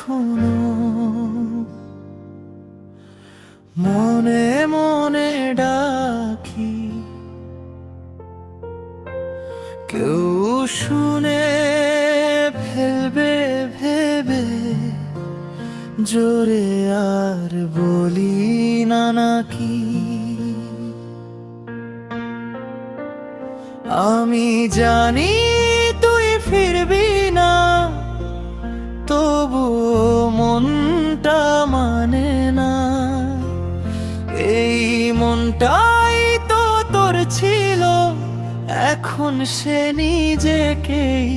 এখনো মনে মনে ডাকি, কেউ শুনে ফেলবে ভেবে জোরে আর বলি না নাকি। আমি জানি তুই ফিরবি না, তবু মনটা মানে না। এই মনটাই তো তোর ছিল, এখন সে নিজেকেই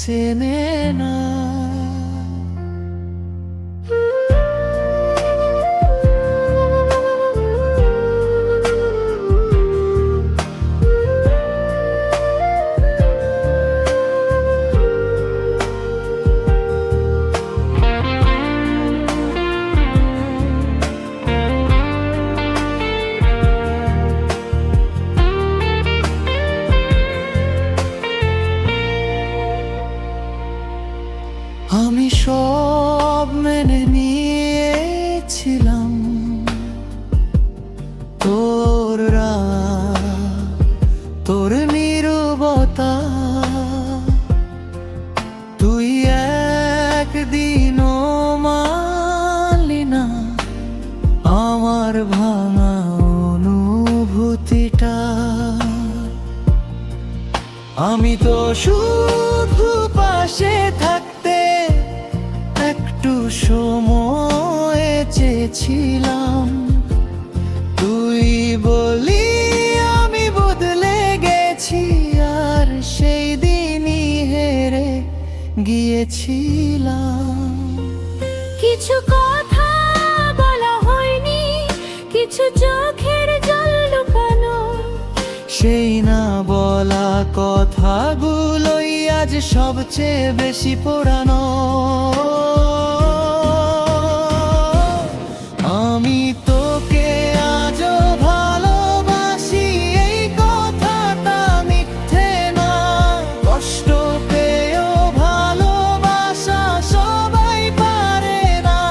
চেনে না। আমি সব মেনে নিয়েছিলাম, তোর রাগ, তোর নীরবতা। তুই একদিনও মানলি না আমার ভাঙা অনুভূতিটা। আমি তো শুধু পাশে থাকতে একটু সময় চেয়েছিলাম। তুই বলি আমি বদলে গেছি, আর সেই দিনই হেরে গিয়েছিলাম। কিছু কথা বলা হয়নি, কিছু চোখের জল লুকানো। সেই না বলা কথাগুলোই আজ সবচেয়ে বেশি পোড়ানো। আমি তোকে আজও ভালোবাসি, এই কথাটা মিথ্যে না। কষ্ট পেয়েও ভালোবাসা সবাই পারে না,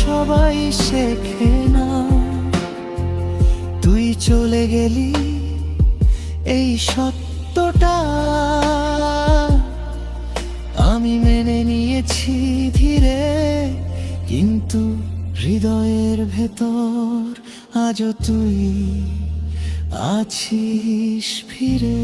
সবাই শেখে না। তুই চলে গেলি এই সত্যটা আমি মেনে নিয়েছি ধীরে, কিন্তু হৃদয়ের ভেতর আজও তুই আছিস ফিরে।